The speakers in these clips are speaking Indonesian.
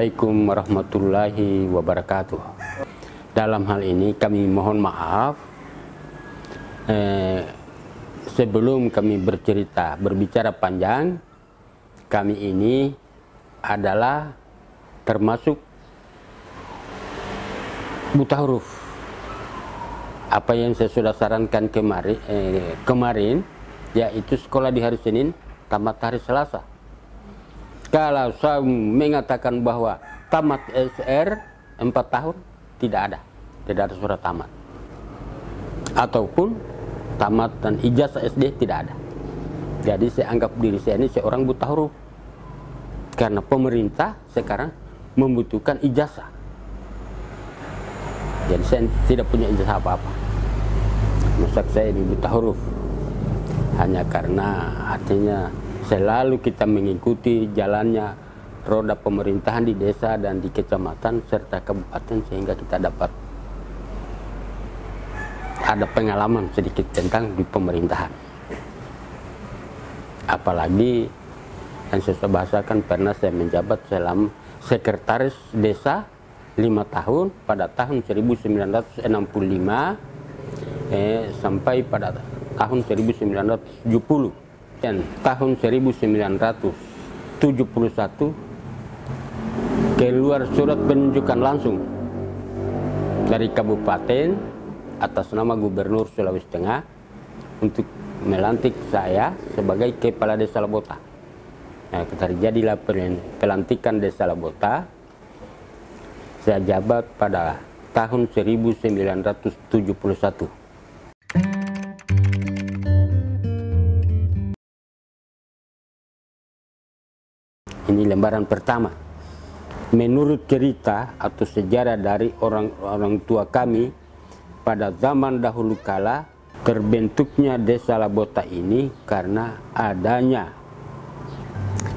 Assalamualaikum warahmatullahi wabarakatuh. Dalam hal ini kami mohon maaf sebelum kami berbicara panjang. Kami ini adalah termasuk buta huruf. Apa yang saya sudah sarankan kemarin yaitu sekolah di hari Senin, tamat hari Selasa. Kalau saya mengatakan bahwa tamat SR 4 tahun, tidak ada surat tamat. Ataupun tamat dan ijazah SD tidak ada. Jadi saya anggap diri saya ini seorang buta huruf. Karena pemerintah sekarang membutuhkan ijazah. Jadi saya tidak punya ijazah apa-apa. Masa saya ini buta huruf. Hanya karena artinya selalu kita mengikuti jalannya roda pemerintahan di desa dan di kecamatan serta kabupaten, sehingga kita dapat ada pengalaman sedikit tentang di pemerintahan. Apalagi yang saya bahasakan, pernah saya menjabat selama sekretaris desa 5 tahun pada tahun 1965 sampai pada tahun 1970. Dan tahun 1971 keluar surat penunjukan langsung dari kabupaten atas nama Gubernur Sulawesi Tengah untuk melantik saya sebagai kepala desa Labota. Nah, terjadilah pelantikan desa Labota. Saya jabat pada tahun 1971. Ini lembaran pertama. Menurut cerita atau sejarah dari orang tua kami, pada zaman dahulu kala terbentuknya desa Labota ini karena adanya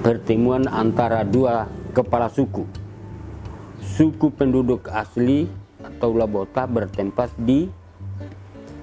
pertemuan antara dua kepala suku. Suku penduduk asli atau Labota bertempat di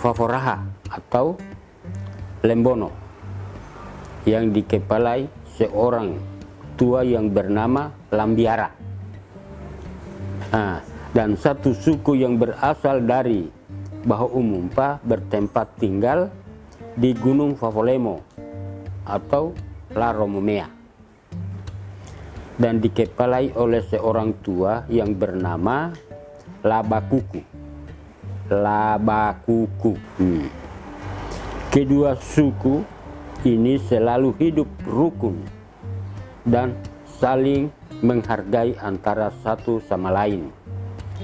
Faforaha atau Lembono yang dikepalai seorang tua yang bernama Lambiara. Dan satu suku yang berasal dari Baho Umumpa bertempat tinggal di Gunung Fafolemo atau La Romomea dan dikepalai oleh seorang tua yang bernama Labakuku. Kedua suku ini selalu hidup rukun dan saling menghargai antara satu sama lain,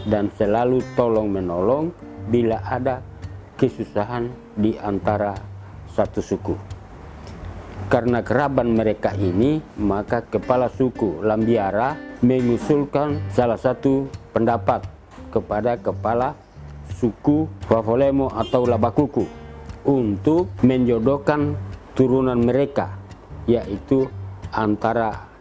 dan selalu tolong menolong bila ada kesusahan di antara satu suku. Karena keraban mereka ini, maka kepala suku Lambiara mengusulkan salah satu pendapat kepada kepala suku Fafolemo atau Labakuku untuk menjodohkan turunan mereka, yaitu antara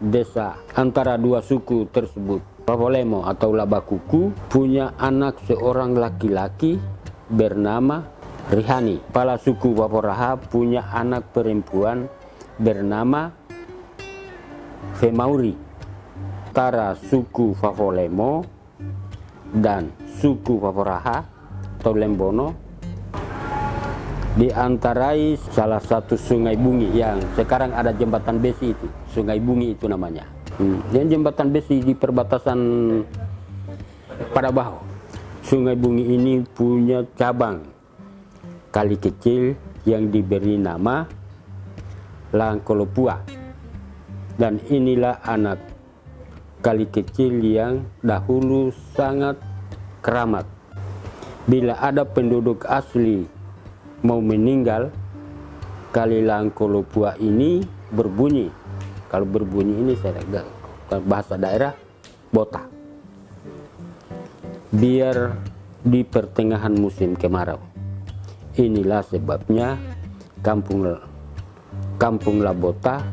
dua suku tersebut. Fafolemo atau Labakuku punya anak seorang laki-laki bernama Rihani. Kepala suku Faforaha punya anak perempuan bernama Femauri. Antara suku Fafolemo dan suku Faforaha atau Lembono diantarai salah satu sungai Bungi yang sekarang ada jembatan besi itu. Sungai Bungi itu namanya. Dan jembatan besi di perbatasan pada Baho. Sungai Bungi ini punya cabang kali kecil yang diberi nama Langkolopua. Dan inilah anak kali kecil yang dahulu sangat keramat. Bila ada penduduk asli mau meninggal, kali Langkolopua ini berbunyi. Kalau berbunyi ini saya bahasa daerah bota. Biar di pertengahan musim kemarau. Inilah sebabnya kampung Labota,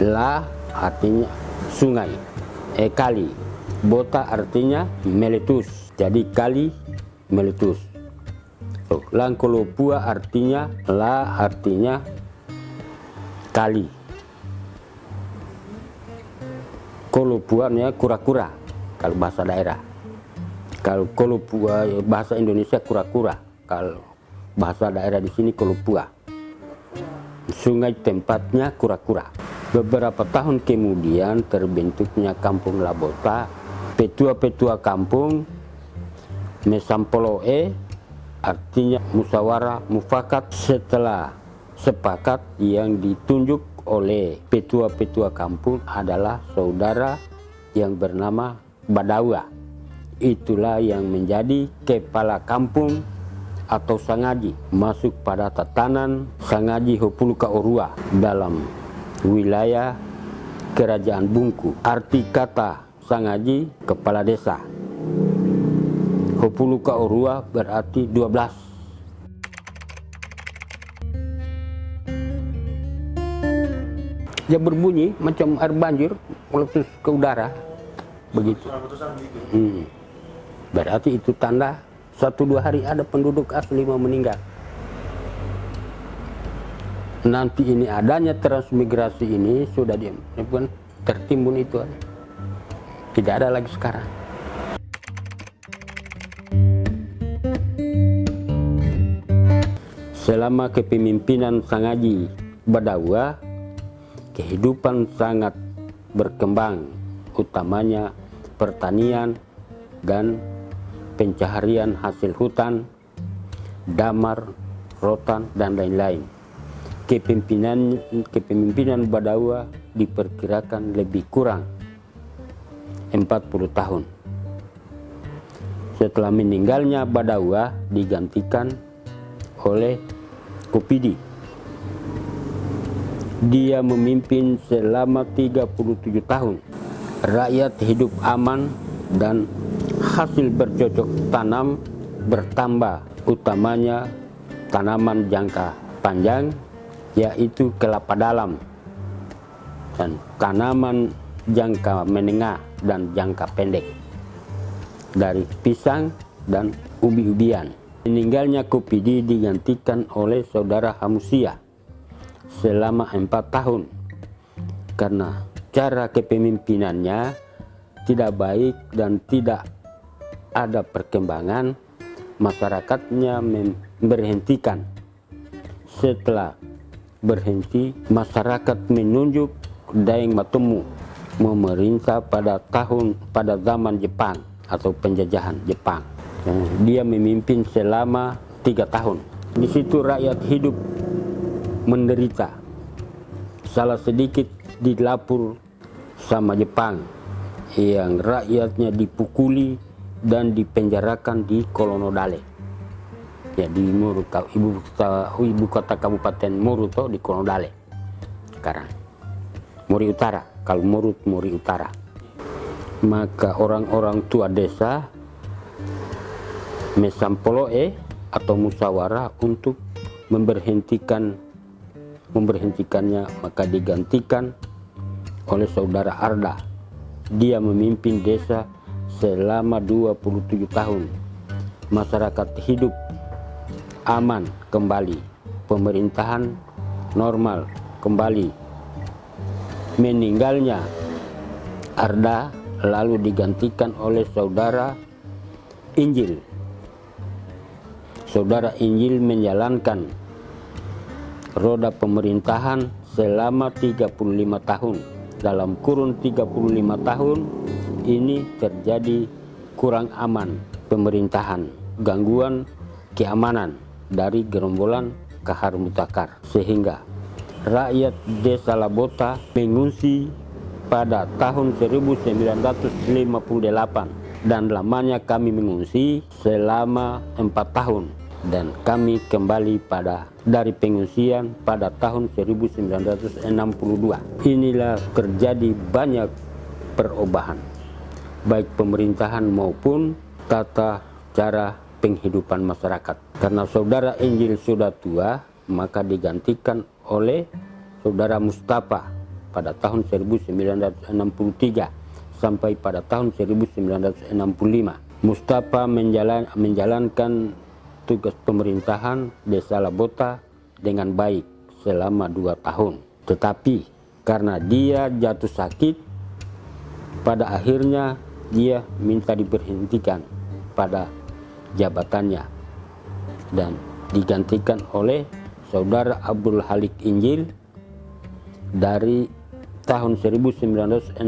La artinya sungai, kali, Bota artinya meletus. Jadi kali meletus. Langkolopua artinya, La artinya kali. Kolopuannya kura-kura. kalau bahasa daerah. Kalau Kolopua bahasa Indonesia kura-kura, kalau bahasa daerah di sini Kolopua. Sungai tempatnya kura-kura. Beberapa tahun kemudian terbentuknya Kampung Labota. Petua-petua kampung mesampoloe, artinya musyawarah mufakat. Setelah sepakat, yang ditunjuk oleh petua-petua kampung adalah saudara yang bernama Badawa. Itulah yang menjadi kepala kampung atau sangaji, masuk pada tatanan sangaji Hopuluka Orua dalam wilayah Kerajaan Bungku. Arti kata sangaji kepala desa. Hopuluka Orua berarti 12. Dia berbunyi macam air banjir meletus ke udara, begitu. Berarti itu tanda 1-2 hari ada penduduk asli mau meninggal. Nanti ini adanya transmigrasi ini sudah tertimbun itu, tidak ada lagi sekarang. Selama kepemimpinan Sangaji Badawa, kehidupan sangat berkembang, utamanya pertanian dan pencaharian hasil hutan, damar, rotan, dan lain-lain. Kepemimpinan Badawa diperkirakan lebih kurang 40 tahun. Setelah meninggalnya Badawa digantikan oleh Kopidi. Dia memimpin selama 37 tahun. Rakyat hidup aman dan hasil bercocok tanam bertambah, utamanya tanaman jangka panjang, yaitu kelapa dalam, dan tanaman jangka menengah dan jangka pendek dari pisang dan ubi-ubian. Meninggalnya Kopidi digantikan oleh saudara Hamusia selama 4 tahun karena cara kepemimpinannya tidak baik dan tidak ada perkembangan. Masyarakatnya memberhentikan. Setelah berhenti, masyarakat menunjuk Daeng Matemu memerintah pada zaman Jepang atau penjajahan Jepang. Dia memimpin selama 3 tahun. Di situ rakyat hidup menderita. Salah sedikit dilapor sama Jepang, yang rakyatnya dipukuli dan dipenjarakan di Kolonodale. Ya, di Muru, ibu kota Kabupaten Muru toh, di Kolonodale sekarang. Muri Utara, kalau Muri Utara. Maka orang-orang tua desa mesampoloe atau musyawarah untuk memberhentikannya, maka digantikan oleh saudara Arda. Dia memimpin desa selama 27 tahun. Masyarakat hidup aman kembali, pemerintahan normal kembali. Meninggalnya Arda lalu digantikan oleh saudara Injil. Saudara Injil menjalankan roda pemerintahan selama 35 tahun. Dalam kurun 35 tahun ini terjadi kurang aman pemerintahan, gangguan keamanan dari gerombolan Kahar Mutakar, sehingga rakyat desa Labota mengungsi pada tahun 1958, dan lamanya kami mengungsi selama 4 tahun. Dan kami kembali dari pengungsian pada tahun 1962. Inilah terjadi banyak perubahan, baik pemerintahan maupun tata cara penghidupan masyarakat. Karena saudara Injil sudah tua, maka digantikan oleh saudara Mustafa pada tahun 1963 sampai pada tahun 1965. Mustafa menjalankan tugas pemerintahan desa Labota dengan baik selama 2 tahun. Tetapi karena dia jatuh sakit, pada akhirnya dia minta diberhentikan pada jabatannya dan digantikan oleh saudara Abdul Halik Injil dari tahun 1966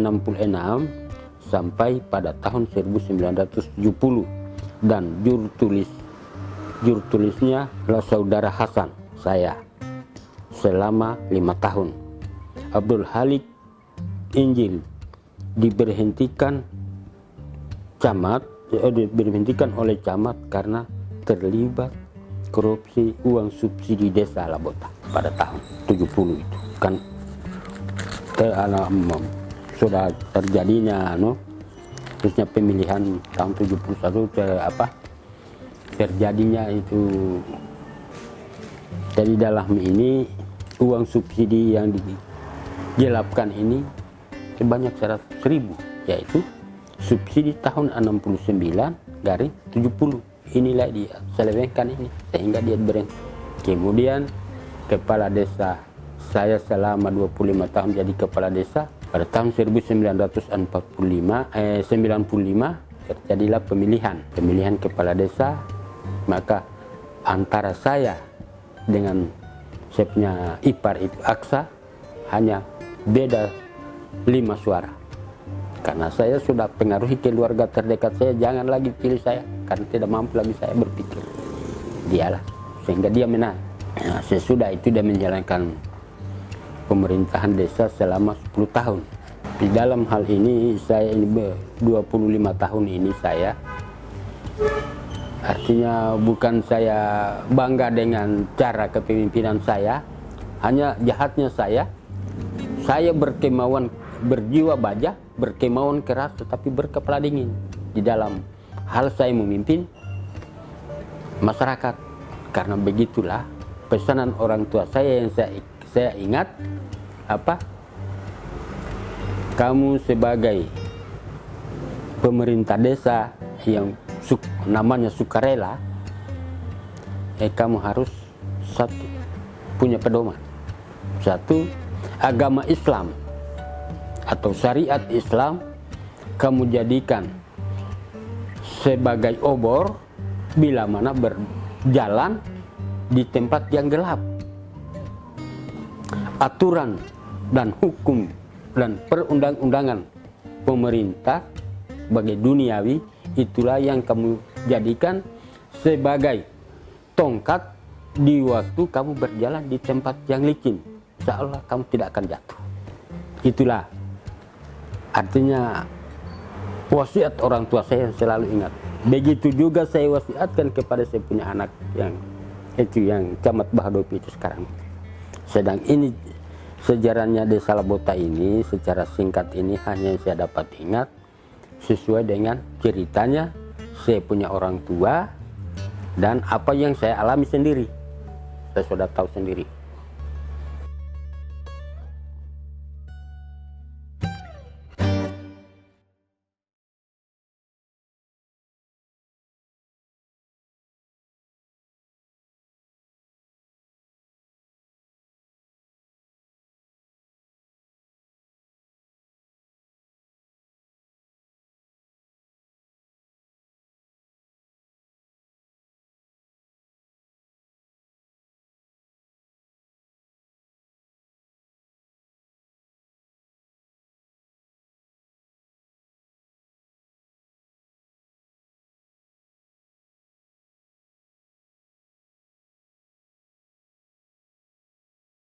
sampai pada tahun 1970, dan juru tulisnya adalah saudara Hasan, saya, selama 5 tahun. Abdul Halik Injil diberhentikan oleh camat karena terlibat korupsi uang subsidi desa Labota pada tahun 70 itu kan. Sudah terjadinya khususnya pemilihan tahun 71 terjadinya itu. Jadi dalam ini uang subsidi yang digelapkan ini sebanyak 100.000, yaitu subsidi tahun 69/70. Inilah dia selewengkan ini sehingga dia berhenti. Kemudian kepala desa, saya selama 25 tahun jadi kepala desa. Pada tahun 1995 terjadilah pemilihan kepala desa. Maka antara saya dengan saya punya ipar itu Aksa hanya beda 5 suara. Karena saya sudah pengaruhi keluarga terdekat saya, jangan lagi pilih saya karena tidak mampu lagi saya berpikir. Dialah sehingga dia menang. Nah, sesudah itu dia menjalankan pemerintahan desa selama 10 tahun. Di dalam hal ini saya ini 25 tahun ini saya, artinya bukan saya bangga dengan cara kepemimpinan saya, hanya jahatnya saya berkemauan, berjiwa baja, berkemauan keras tetapi berkepala dingin di dalam hal saya memimpin masyarakat. Karena begitulah pesanan orang tua saya yang saya ingat, kamu sebagai pemerintah desa yang namanya sukarela, kamu harus punya pedoman. Satu, agama Islam atau syariat Islam kamu jadikan sebagai obor bila mana berjalan di tempat yang gelap. Aturan dan hukum dan perundang-undangan pemerintah sebagai duniawi, itulah yang kamu jadikan sebagai tongkat di waktu kamu berjalan di tempat yang licin. Insya Allah kamu tidak akan jatuh. Itulah artinya wasiat orang tua saya selalu ingat. Begitu juga saya wasiatkan kepada saya punya anak yang Camat Bahadopi itu sekarang. Sedang ini sejarahnya Desa Labota ini secara singkat ini hanya yang saya dapat ingat sesuai dengan ceritanya saya punya orang tua dan apa yang saya alami sendiri. Saya sudah tahu sendiri.